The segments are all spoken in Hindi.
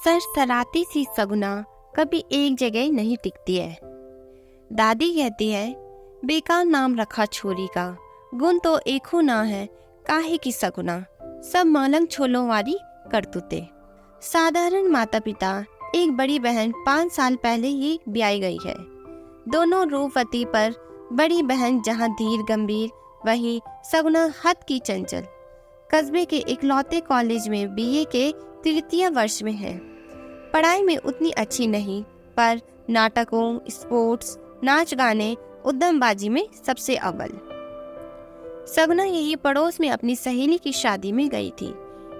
सरसराती सी सगुना कभी एक जगह नहीं टिकती है। दादी कहती है, बेकार नाम रखा छोरी का, गुण तो एकू ना है, काहे की सगुना, सब मालंग छोलों वाली करतूते। साधारण माता पिता, एक बड़ी बहन 5 साल पहले ही ब्याई गई है। दोनों रूपवती, पर बड़ी बहन जहाँ धीर गंभीर, वही सगुना हद की चंचल। कस्बे के इकलौते कॉलेज में बीए के 3य वर्ष में है। पढ़ाई में उतनी अच्छी नहीं, पर नाटकों, स्पोर्ट्स, नाच गाने, उद्यमबाजी में सबसे अव्वल। सगुना यही पड़ोस में अपनी सहेली की शादी में गई थी।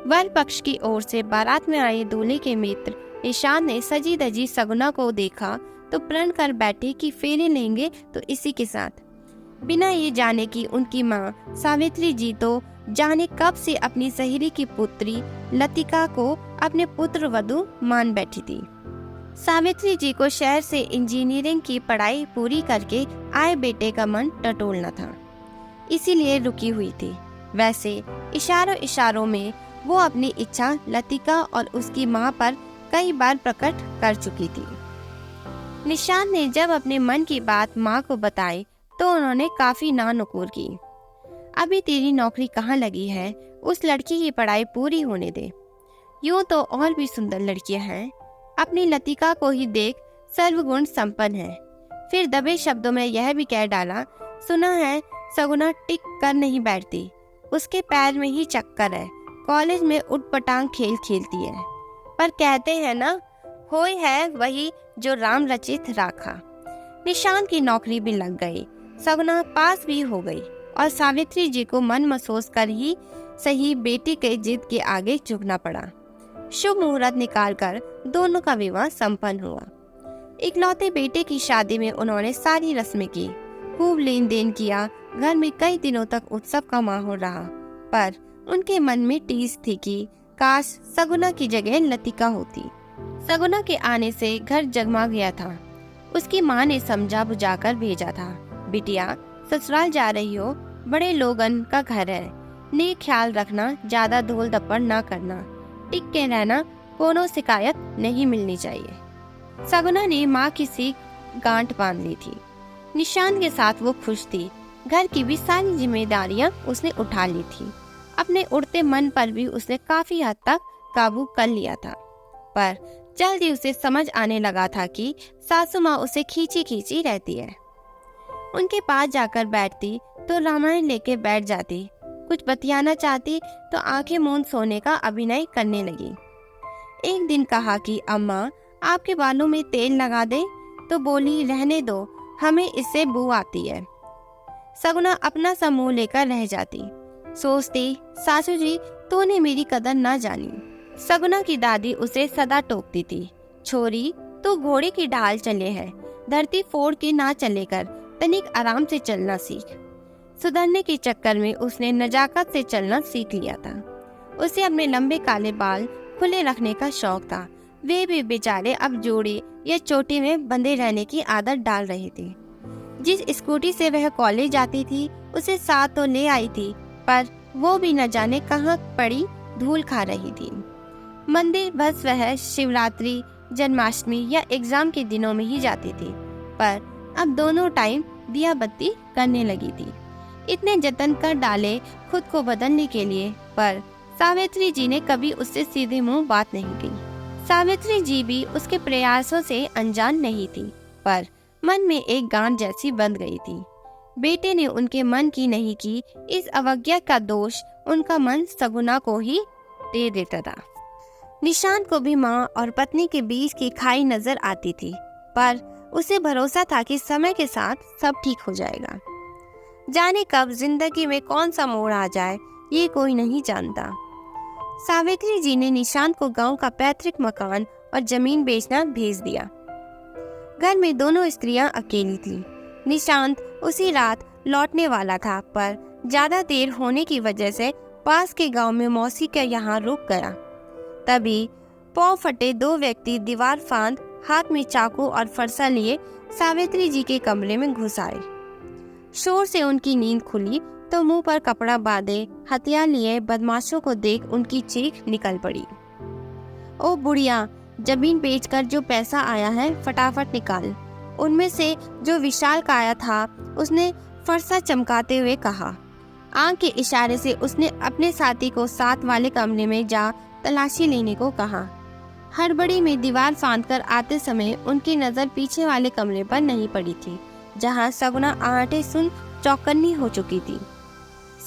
वर पक्ष की ओर से बारात में आए दूल्हे के मित्र निशान ने सजी धजी सगुना को देखा तो प्रण कर बैठे कि फेरे लेंगे तो इसी के साथ। बिना ये जाने कि उनकी माँ सावित्री जी तो जाने कब से अपनी सहेली की पुत्री लतिका को अपने पुत्र वधू मान बैठी थी। सावित्री जी को शहर से इंजीनियरिंग की पढ़ाई पूरी करके आए बेटे का मन टटोलना था, इसीलिए रुकी हुई थी। वैसे इशारों इशारों में वो अपनी इच्छा लतिका और उसकी माँ पर कई बार प्रकट कर चुकी थी। निशान ने जब अपने मन की बात माँ को बताई तो उन्होंने काफी नानुकुर की। अभी तेरी नौकरी कहाँ लगी है, उस लड़की की पढ़ाई पूरी होने दे। यूं तो और भी सुंदर लड़कियां हैं, अपनी लतिका को ही देख, सर्वगुण संपन्न है। फिर दबे शब्दों में यह भी कह डाला, सुना है सगुना टिक कर नहीं बैठती, उसके पैर में ही चक्कर है, कॉलेज में उठपटांग खेल खेलती है। पर कहते हैं ना, होय है वही जो राम रचित राखा। निशान की नौकरी भी लग गई, सगुना पास भी हो गई और सावित्री जी को मन महसूस कर ही सही बेटी के जिद के आगे झुकना पड़ा। शुभ मुहूर्त निकालकर दोनों का विवाह संपन्न हुआ। इकलौते बेटे की शादी में उन्होंने सारी रस्में की, खूब लेन देन किया। घर में कई दिनों तक उत्सव का माहौल रहा, पर उनके मन में टीस थी कि काश सगुना की जगह लतिका होती। सगुना के आने से घर जगमा गया था। उसकी माँ ने समझा बुझाकर भेजा था, बिटिया ससुराल जा रही हो, बड़े लोगन का घर है, नेक ख्याल रखना, ज्यादा धोल दप्पड़ ना करना, टिक के रहना, कोनो शिकायत नहीं मिलनी चाहिए। सगुना ने माँ की सी गांठ बांध ली थी। निशान के साथ वो खुश थी। घर की भी सारी जिम्मेदारियां उसने उठा ली थी। अपने उड़ते मन पर भी उसने काफी हद तक काबू कर लिया था, पर जल्द ही उसे समझ आने लगा था कि सासू माँ उसे खींची खींची रहती है। उनके पास जाकर बैठती तो रामायण लेके बैठ जाती, कुछ बतियाना चाहती तो आंखें मूंद सोने का अभिनय करने लगी। एक दिन कहा कि अम्मा आपके बालों में तेल लगा दे, तो बोली रहने दो, हमें इससे बू आती है। सगुना अपना सा मुंह लेकर रह जाती, सोचती सासू जी तूने मेरी कदर ना जानी। सगुना की दादी उसे सदा टोकती थी, छोरी तू घोड़े की ढाल चले है, धरती फोड़ के ना चले कर, तनिक आराम से चलना सीख। सुधरने के चक्कर में उसने नजाकत से चलना सीख लिया था। उसे अपने लंबे काले बाल खुले रखने का शौक था। वे भी बेचारे अब जोड़े या चोटी में बंधे रहने की आदत डाल रहे थे। जिस स्कूटी से वह कॉलेज जाती थी उसे साथ तो ले आई थी, पर वो भी न जाने कहाँ पड़ी धूल खा रही थी। मंदिर बस वह शिवरात्रि, जन्माष्टमी या एग्जाम के दिनों में ही जाती थी, पर अब दोनों टाइम दिया बत्ती करने लगी थी। इतने जतन कर डाले खुद को बदलने के लिए, पर सावित्री जी ने कभी उससे सीधे मुंह बात नहीं की। सावित्री जी भी उसके प्रयासों से अनजान नहीं थी, पर मन में एक गांठ जैसी बंध गई थी। बेटे ने उनके मन की नहीं की, इस अवज्ञा का दोष उनका मन सगुना को ही दे देता था। निशान को भी माँ और पत्नी के बीच की खाई नजर आती थी, पर उसे भरोसा था कि समय के साथ सब ठीक हो जाएगा। जाने कब जिंदगी में कौन सा मोड़ आ जाए, ये कोई नहीं जानता। सावित्री जी ने निशांत को गांव का पैतृक मकान और जमीन बेचना भेज दिया। घर में दोनों स्त्रियां अकेली थीं। निशांत उसी रात लौटने वाला था, पर ज्यादा देर होने की वजह से पास के गांव में मौसी के यहाँ रुक गया। तभी पांव फटे 2 व्यक्ति दीवार फांद हाथ में चाकू और फरसा लिए सावित्री जी के कमरे में घुस आए। शोर से उनकी नींद खुली तो मुंह पर कपड़ा बांधे हथियार लिए बदमाशों को देख उनकी चीख निकल पड़ी। ओ बुढ़िया, जमीन बेचकर जो पैसा आया है फटाफट निकाल। उनमें से जो विशाल काया था उसने फरसा चमकाते हुए कहा। आंख के इशारे से उसने अपने साथी को साथ वाले कमरे में जा तलाशी लेने को कहा। हड़बड़ी में दीवार फांदकर आते समय उनकी नजर पीछे वाले कमरे पर नहीं पड़ी थी, जहां सगुना आहटे सुन चौकन्नी हो चुकी थी।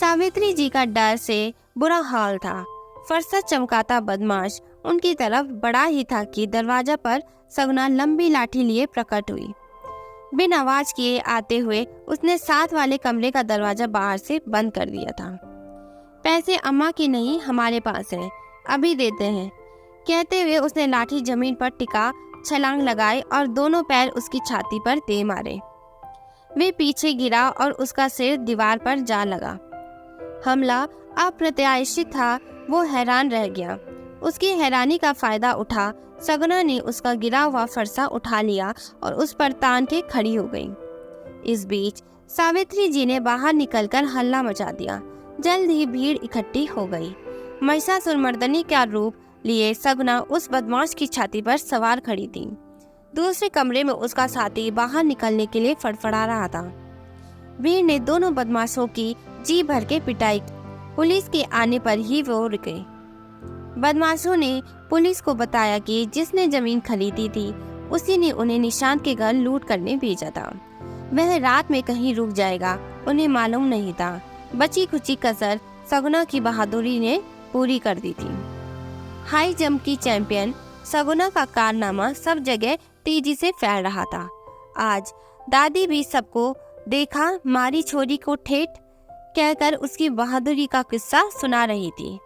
सावित्री जी का डर से बुरा हाल था। फरसा चमकाता बदमाश उनकी तरफ बड़ा ही था कि दरवाजा पर सगुना लंबी लाठी लिए प्रकट हुई। बिन आवाज किए आते हुए उसने साथ वाले कमरे का दरवाजा बाहर से बंद कर दिया था। पैसे अम्मा की नहीं, हमारे पास है, अभी देते हैं, कहते हुए उसने लाठी जमीन पर टिका छलांग लगाई और दोनों पैर उसकी छाती पर दे मारे। वे पीछे गिरा और उसका सिर दीवार पर जा लगा। हमला अप्रत्याशित था, वो हैरान रह गया। उसकी हैरानी का फायदा उठा सगुना ने उसका गिरा हुआ फरसा उठा लिया और उस पर तान के खड़ी हो गई। इस बीच सावित्री जी ने बाहर निकलकर हल्ला मचा दिया। जल्द ही भीड़ इकट्ठी हो गई। महिषासुरमर्दिनी का रूप लिए सगुना उस बदमाश की छाती पर सवार खड़ी थी। दूसरे कमरे में उसका साथी बाहर निकलने के लिए फड़फड़ा रहा था। वीर ने दोनों बदमाशों की जी भर के पिटाई। पुलिस के आने पर ही वो रुके। बदमाशों ने पुलिस को बताया कि जिसने जमीन खरीदी थी उसी ने उन्हें निशांत के घर लूट करने भेजा था। वह रात में कहीं रुक जाएगा, उन्हें मालूम नहीं था। बची खुची कसर सगुना की बहादुरी ने पूरी कर दी थी। हाई जंप की चैंपियन सगुना का कारनामा सब जगह तेजी से फैल रहा था। आज दादी भी सबको देखा मारी छोरी को ठेठ कहकर उसकी बहादुरी का किस्सा सुना रही थी।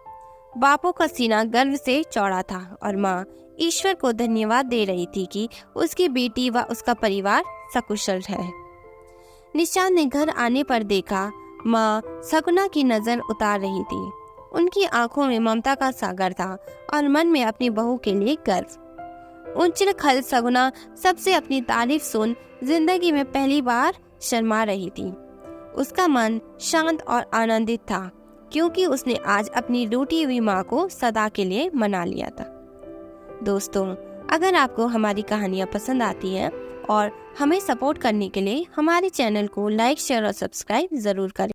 बापू का सीना गर्व से चौड़ा था और माँ ईश्वर को धन्यवाद दे रही थी कि उसकी बेटी व उसका परिवार सकुशल है। निशांत ने घर आने पर देखा माँ सगुना की नजर उतार रही थी। उनकी आंखों में ममता का सागर था और मन में अपनी बहू के लिए गर्व। उच्च खल सगुना सबसे अपनी तारीफ सुन जिंदगी में पहली बार शर्मा रही थी। उसका मन शांत और आनंदित था क्योंकि उसने आज अपनी रूठी हुई माँ को सदा के लिए मना लिया था। दोस्तों, अगर आपको हमारी कहानियाँ पसंद आती हैं और हमें सपोर्ट करने के लिए हमारे चैनल को लाइक, शेयर और सब्सक्राइब जरूर करें।